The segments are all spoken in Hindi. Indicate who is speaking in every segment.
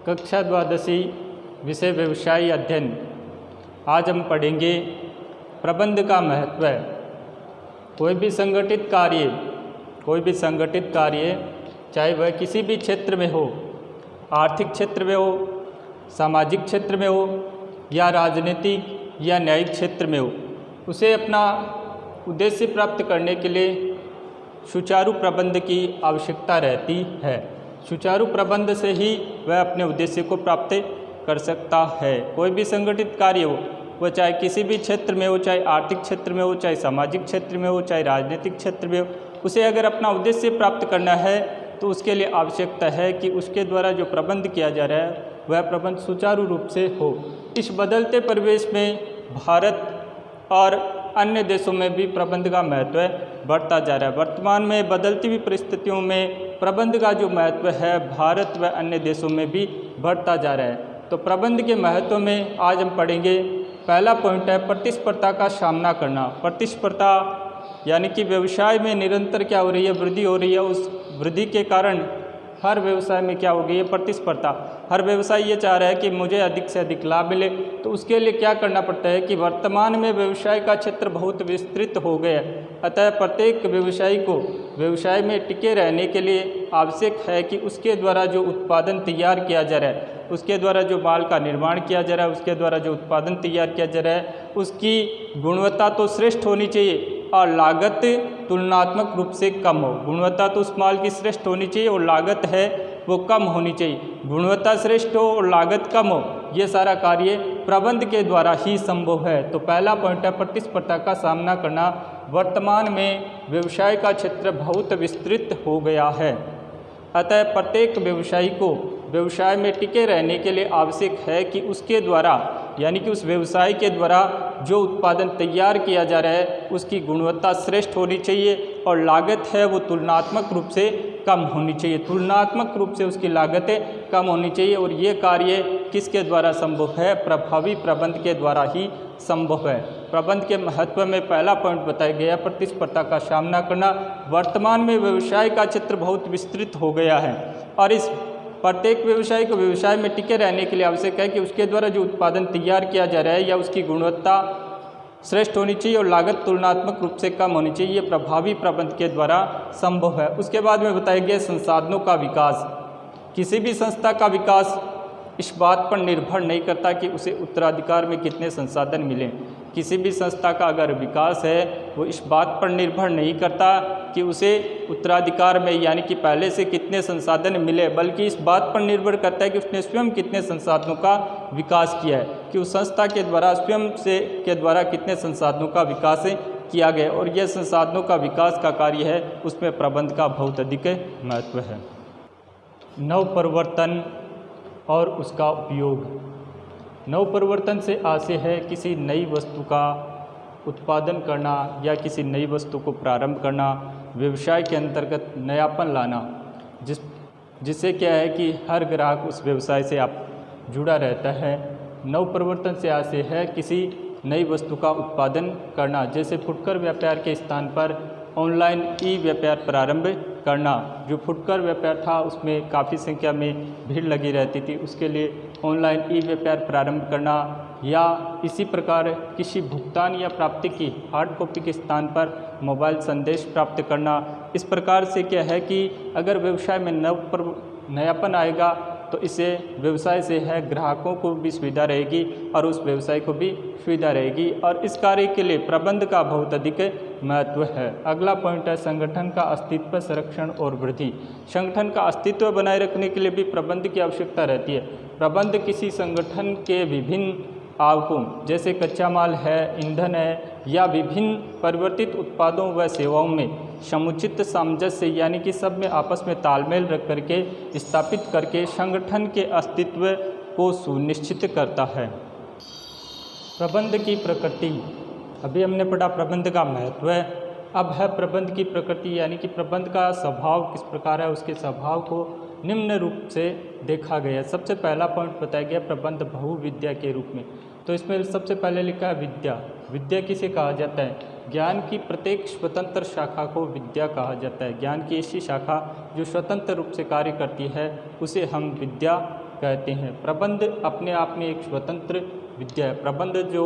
Speaker 1: कक्षा द्वादशी विषय व्यवसायी अध्ययन। आज हम पढ़ेंगे प्रबंध का महत्व। कोई भी संगठित कार्य चाहे वह किसी भी क्षेत्र में हो, आर्थिक क्षेत्र में हो, सामाजिक क्षेत्र में हो या राजनीतिक या न्यायिक क्षेत्र में हो, उसे अपना उद्देश्य प्राप्त करने के लिए सुचारू प्रबंध की आवश्यकता रहती है। सुचारू प्रबंध से ही वह अपने उद्देश्य को प्राप्त कर सकता है। कोई भी संगठित कार्य हो, वह चाहे किसी भी क्षेत्र में हो, चाहे आर्थिक क्षेत्र में हो, चाहे सामाजिक क्षेत्र में हो, चाहे राजनीतिक क्षेत्र में हो, उसे अगर अपना उद्देश्य प्राप्त करना है तो उसके लिए आवश्यकता है कि उसके द्वारा जो प्रबंध किया जा रहा है वह प्रबंध सुचारू रूप से हो। इस बदलते परिवेश में भारत और अन्य देशों में भी प्रबंध का महत्व बढ़ता जा रहा है। वर्तमान में बदलती हुई परिस्थितियों में प्रबंध का जो महत्व है भारत व अन्य देशों में भी बढ़ता जा रहा है। तो प्रबंध के महत्व में आज हम पढ़ेंगे। पहला पॉइंट है प्रतिस्पर्धा का सामना करना। प्रतिस्पर्धा यानी कि व्यवसाय में निरंतर क्या हो रही है, वृद्धि हो रही है। उस वृद्धि के कारण हर व्यवसाय में क्या हो गई है, प्रतिस्पर्धा। हर व्यवसाय ये चाह रहा है कि मुझे अधिक से अधिक लाभ मिले, तो उसके लिए क्या करना पड़ता है कि वर्तमान में व्यवसाय का क्षेत्र बहुत विस्तृत हो गया है। अतः प्रत्येक व्यवसायी को व्यवसाय में टिके रहने के लिए आवश्यक है कि उसके द्वारा जो उत्पादन तैयार किया जा रहा है, उसके द्वारा जो माल का निर्माण किया जा रहा है, उसके द्वारा जो उत्पादन तैयार किया जा रहा है, उसकी गुणवत्ता तो श्रेष्ठ होनी चाहिए और लागत तुलनात्मक रूप से कम हो। गुणवत्ता तो उस माल की श्रेष्ठ होनी चाहिए और लागत है वो कम होनी चाहिए। गुणवत्ता श्रेष्ठ हो और लागत कम हो, ये सारा कार्य प्रबंध के द्वारा ही संभव है। तो पहला पॉइंट है प्रतिस्पर्धा का सामना करना। वर्तमान में व्यवसाय का क्षेत्र बहुत विस्तृत हो गया है। अतः प्रत्येक व्यवसायी को व्यवसाय में टिके रहने के लिए आवश्यक है कि उसके द्वारा यानी कि उस व्यवसाय के द्वारा जो उत्पादन तैयार किया जा रहा है उसकी गुणवत्ता श्रेष्ठ होनी चाहिए और लागत है वो तुलनात्मक रूप से कम होनी चाहिए। तुलनात्मक रूप से उसकी लागतें कम होनी चाहिए और ये कार्य किसके द्वारा संभव है? प्रभावी प्रबंध के द्वारा ही संभव है। प्रबंध के महत्व में पहला पॉइंट बताया गया प्रतिस्पर्धा का सामना करना। वर्तमान में व्यवसाय का क्षेत्र बहुत विस्तृत हो गया है और इस प्रत्येक व्यवसायी को व्यवसाय में टिके रहने के लिए आवश्यक है कि उसके द्वारा जो उत्पादन तैयार किया जा रहा है या उसकी गुणवत्ता श्रेष्ठ होनी चाहिए और लागत तुलनात्मक रूप से कम होनी चाहिए। ये प्रभावी प्रबंध के द्वारा संभव है। उसके बाद में बताया गया संसाधनों का विकास। किसी भी संस्था का विकास इस बात पर निर्भर नहीं करता कि उसे उत्तराधिकार में कितने संसाधन मिलें। किसी भी संस्था का अगर विकास है वो इस बात पर निर्भर नहीं करता कि उसे उत्तराधिकार में यानी कि पहले से कितने संसाधन मिले, बल्कि इस बात पर निर्भर करता है कि उसने स्वयं कितने संसाधनों का विकास किया है, कि उस संस्था के द्वारा स्वयं से के द्वारा कितने संसाधनों का विकास किया गया और यह संसाधनों का विकास का कार्य है, उसमें प्रबंध का बहुत अधिक महत्व है। नव परिवर्तन और उसका उपयोग। नव परिवर्तन से आशय है किसी नई वस्तु का उत्पादन करना या किसी नई वस्तु को प्रारंभ करना, व्यवसाय के अंतर्गत नयापन लाना, जिससे क्या है कि हर ग्राहक उस व्यवसाय से आप जुड़ा रहता है। नव परिवर्तन से आशय है किसी नई वस्तु का उत्पादन करना, जैसे फुटकर व्यापार के स्थान पर ऑनलाइन ई व्यापार प्रारंभ करना। जो फुटकर व्यापार था उसमें काफ़ी संख्या में भीड़ लगी रहती थी, उसके लिए ऑनलाइन ई व्यापार प्रारंभ करना या इसी प्रकार किसी भुगतान या प्राप्ति की हार्ड कॉपी के स्थान पर मोबाइल संदेश प्राप्त करना। इस प्रकार से क्या है कि अगर व्यवसाय में नयापन आएगा तो इसे व्यवसाय से है ग्राहकों को भी सुविधा रहेगी और उस व्यवसाय को भी सुविधा रहेगी और इस कार्य के लिए प्रबंध का बहुत अधिक महत्व है। अगला पॉइंट है संगठन का अस्तित्व, संरक्षण और वृद्धि। संगठन का अस्तित्व बनाए रखने के लिए भी प्रबंध की आवश्यकता रहती है। प्रबंध किसी संगठन के विभिन्न आवकों जैसे कच्चा माल है, ईंधन है या विभिन्न परिवर्तित उत्पादों व सेवाओं में समुचित सामंजस्य यानी कि सब में आपस में तालमेल रख करके स्थापित करके संगठन के अस्तित्व को सुनिश्चित करता है। प्रबंध की प्रकृति। अभी हमने पढ़ा प्रबंध का महत्व है, अब है प्रबंध की प्रकृति यानी कि प्रबंध का स्वभाव किस प्रकार है। उसके स्वभाव को निम्न रूप से देखा गया। सबसे पहला पॉइंट बताया गया प्रबंध बहुविद्या के रूप में। तो इसमें सबसे पहले लिखा है विद्या। विद्या किसे कहा जाता है? ज्ञान की प्रत्येक स्वतंत्र शाखा को विद्या कहा जाता है। ज्ञान की ऐसी शाखा जो स्वतंत्र रूप से कार्य करती है उसे हम विद्या कहते हैं। प्रबंध अपने आप में एक स्वतंत्र विद्या है। प्रबंध जो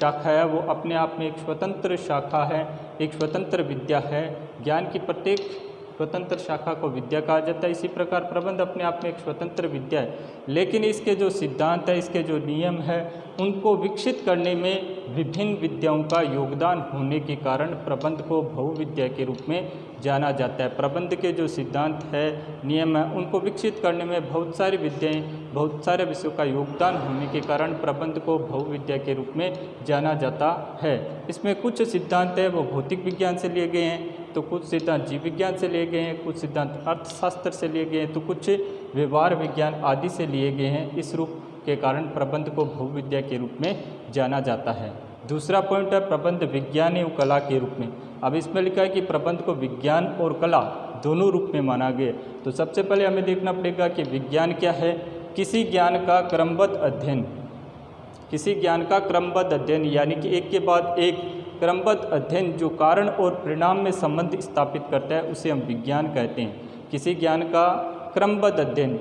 Speaker 1: शाखा है वो अपने आप में एक स्वतंत्र शाखा है, एक स्वतंत्र विद्या है। ज्ञान की प्रत्येक स्वतंत्र शाखा को विद्या कहा जाता है। इसी प्रकार प्रबंध अपने आप में एक स्वतंत्र विद्या है, लेकिन इसके जो सिद्धांत है, इसके जो नियम है, उनको विकसित करने में विभिन्न विद्याओं का योगदान होने के कारण प्रबंध को बहुविद्या के रूप में जाना जाता है। प्रबंध के जो सिद्धांत है, नियम है, उनको विकसित करने में बहुत सारी विद्याएं, बहुत सारे विषयों का योगदान होने के कारण प्रबंध को बहुविद्या के रूप में जाना जाता है। इसमें कुछ सिद्धांत है वो भौतिक विज्ञान से लिए गए हैं, तो कुछ सिद्धांत जीव विज्ञान से लिए गए हैं, कुछ सिद्धांत अर्थशास्त्र से लिए गए हैं, तो कुछ व्यवहार विज्ञान आदि से लिए गए हैं। इस रूप के कारण प्रबंध को बहुविद्या के रूप में जाना जाता है। दूसरा पॉइंट है प्रबंध विज्ञान एवं कला के रूप में। अब इसमें लिखा है कि प्रबंध को विज्ञान और कला दोनों रूप में माना गया। तो सबसे पहले हमें देखना पड़ेगा कि विज्ञान क्या है। किसी ज्ञान का क्रमबद्ध अध्ययन, किसी ज्ञान का क्रमबद्ध अध्ययन यानी कि एक के बाद एक क्रमबद्ध अध्ययन जो कारण और परिणाम में संबंध स्थापित करता है, उसे हम विज्ञान कहते हैं। किसी ज्ञान का क्रमबद्ध अध्ययन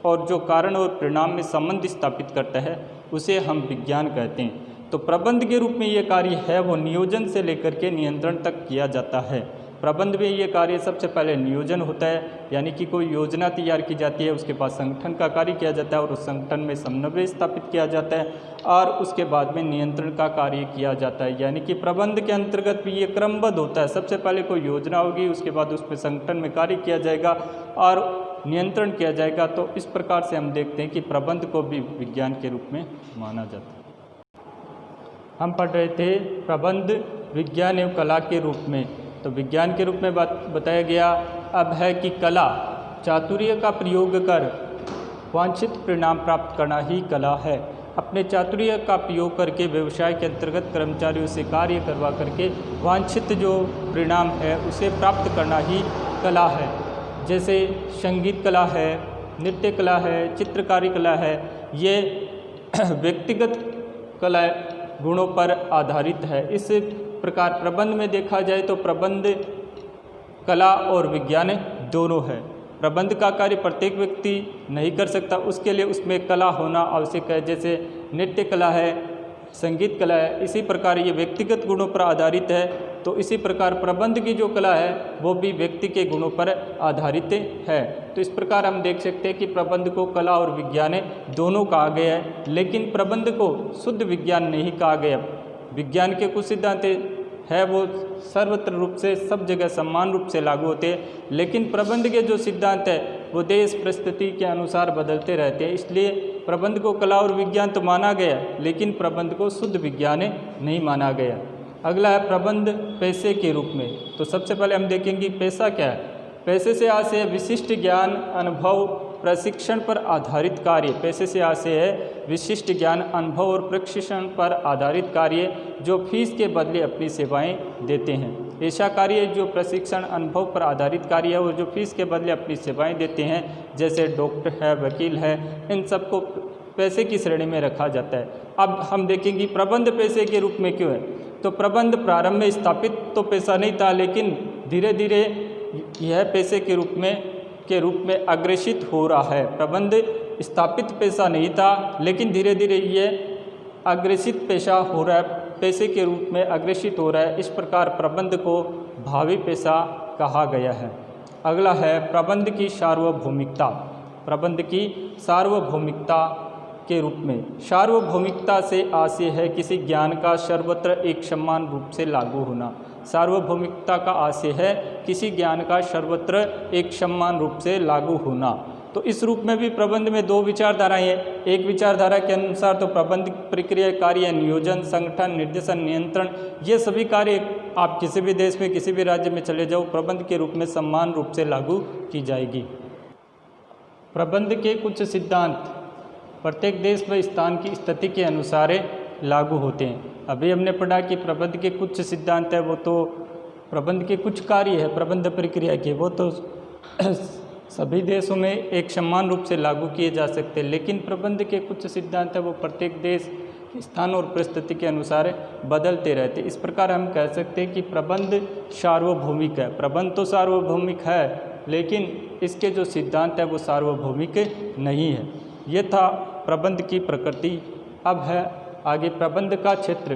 Speaker 1: और जो कारण और परिणाम में संबंध स्थापित करता है, उसे हम विज्ञान कहते हैं। तो प्रबंध के रूप में ये कार्य है वो नियोजन से लेकर के नियंत्रण तक किया जाता है। प्रबंध में ये कार्य सबसे पहले नियोजन होता है, यानी कि कोई योजना तैयार की जाती है, उसके बाद संगठन का कार्य किया जाता है और उस संगठन में समन्वय स्थापित किया जाता है और उसके बाद में नियंत्रण का कार्य किया जाता है। यानी कि प्रबंध के अंतर्गत भी ये क्रमबद्ध होता है। सबसे पहले कोई योजना होगी, उसके बाद उसमें संगठन में कार्य किया जाएगा और नियंत्रण किया जाएगा। तो इस प्रकार से हम देखते हैं कि प्रबंध को भी विज्ञान के रूप में माना जाता है। हम पढ़ रहे थे प्रबंध विज्ञान एवं कला के रूप में। तो विज्ञान के रूप में बताया गया। अब है कि कला, चातुर्य का प्रयोग कर वांछित परिणाम प्राप्त करना ही कला है। अपने चातुर्य का प्रयोग करके व्यवसाय के अंतर्गत कर्मचारियों से कार्य करवा करके वांछित जो परिणाम है उसे प्राप्त करना ही कला है। जैसे संगीत कला है, नृत्य कला है, चित्रकारी कला है, ये व्यक्तिगत कला गुणों पर आधारित है। इस प्रकार प्रबंध में देखा जाए तो प्रबंध कला और विज्ञान दोनों है। प्रबंध का कार्य प्रत्येक व्यक्ति नहीं कर सकता, उसके लिए उसमें कला होना आवश्यक है। जैसे नृत्य कला है, संगीत कला है, इसी प्रकार ये व्यक्तिगत गुणों पर आधारित है। तो इसी प्रकार प्रबंध की जो कला है वो भी व्यक्ति के गुणों पर आधारित है। तो इस प्रकार हम देख सकते हैं कि प्रबंध को कला और विज्ञान दोनों कहा गया है, लेकिन प्रबंध को शुद्ध विज्ञान नहीं कहा गया। विज्ञान के कुछ सिद्धांत है वो सर्वत्र रूप से सब जगह समान रूप से लागू होते हैं, लेकिन प्रबंध के जो सिद्धांत है वो देश परिस्थिति के अनुसार बदलते रहते हैं। इसलिए प्रबंध को कला और विज्ञान तो माना गया, लेकिन प्रबंध को शुद्ध विज्ञान नहीं माना गया। अगला है प्रबंध पैसे के रूप में। तो सबसे पहले हम देखेंगे पैसा क्या है। पैसे से आशय है विशिष्ट ज्ञान, अनुभव, प्रशिक्षण पर आधारित कार्य। पैसे से आशय है विशिष्ट ज्ञान, अनुभव और प्रशिक्षण पर आधारित कार्य जो फीस के बदले अपनी सेवाएं देते हैं। ऐसा कार्य जो प्रशिक्षण अनुभव पर आधारित कार्य है और जो फीस के बदले अपनी सेवाएं देते हैं, जैसे डॉक्टर है, वकील है, इन सबको पैसे की श्रेणी में रखा जाता है। अब हम देखेंगे प्रबंध पैसे के रूप में क्यों है। तो प्रबंध प्रारंभ में स्थापित तो पैसा नहीं था, लेकिन धीरे धीरे यह पैसे के रूप में अग्रेसित हो रहा है। प्रबंध स्थापित पैसा नहीं था, लेकिन धीरे धीरे यह अग्रेसित पैसा हो रहा है, पैसे के रूप में अग्रेसित हो रहा है। इस प्रकार प्रबंध को भावी पैसा कहा गया है। अगला है प्रबंध की सार्वभौमिकता। प्रबंध की सार्वभौमिकता के रूप में, सार्वभौमिकता से आशय है किसी ज्ञान का सर्वत्र एक समान रूप से लागू होना। सार्वभौमिकता का आशय है किसी ज्ञान का सर्वत्र एक समान रूप से लागू होना। तो इस रूप में भी प्रबंध में दो विचारधाराएं हैं। एक विचारधारा के अनुसार तो प्रबंध प्रक्रिया कार्य नियोजन, संगठन, निर्देशन, नियंत्रण, ये सभी कार्य आप किसी भी देश में किसी भी राज्य में चले जाओ, प्रबंध के रूप में समान रूप से लागू की जाएगी। प्रबंध के कुछ सिद्धांत प्रत्येक देश व स्थान की स्थिति के अनुसार लागू होते हैं। अभी हमने पढ़ा कि प्रबंध के कुछ सिद्धांत है वो तो प्रबंध के कुछ कार्य है प्रबंध प्रक्रिया के, वो तो सभी देशों में एक समान रूप से लागू किए जा सकते हैं, लेकिन प्रबंध के कुछ सिद्धांत है वो प्रत्येक देश स्थान और परिस्थिति के अनुसार बदलते रहते। इस प्रकार हम कह सकते हैं कि प्रबंध सार्वभौमिक है। प्रबंध तो सार्वभौमिक है, लेकिन इसके जो सिद्धांत है वो सार्वभौमिक नहीं है। ये था प्रबंध की प्रकृति। अब है आगे प्रबंध का क्षेत्र।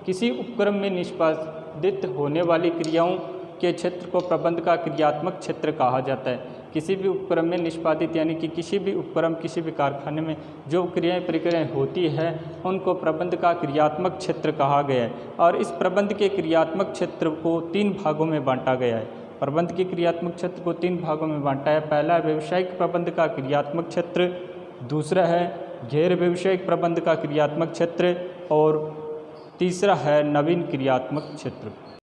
Speaker 1: किसी उपक्रम में निष्पादित होने वाली क्रियाओं के क्षेत्र को प्रबंध का क्रियात्मक क्षेत्र कहा जाता है। किसी भी उपक्रम में निष्पादित यानी कि किसी भी उपक्रम किसी भी कारखाने में जो क्रियाएं प्रक्रियाएं होती है उनको प्रबंध का क्रियात्मक क्षेत्र कहा गया है। और इस प्रबंध के क्रियात्मक क्षेत्र को 3 भागों में बांटा गया है। प्रबंध के क्रियात्मक क्षेत्र को 3 भागों में बांटा है। पहला है व्यावसायिक प्रबंध का क्रियात्मक क्षेत्र, दूसरा है गैर व्यावसायिक प्रबंध का क्रियात्मक क्षेत्र और तीसरा है नवीन क्रियात्मक क्षेत्र।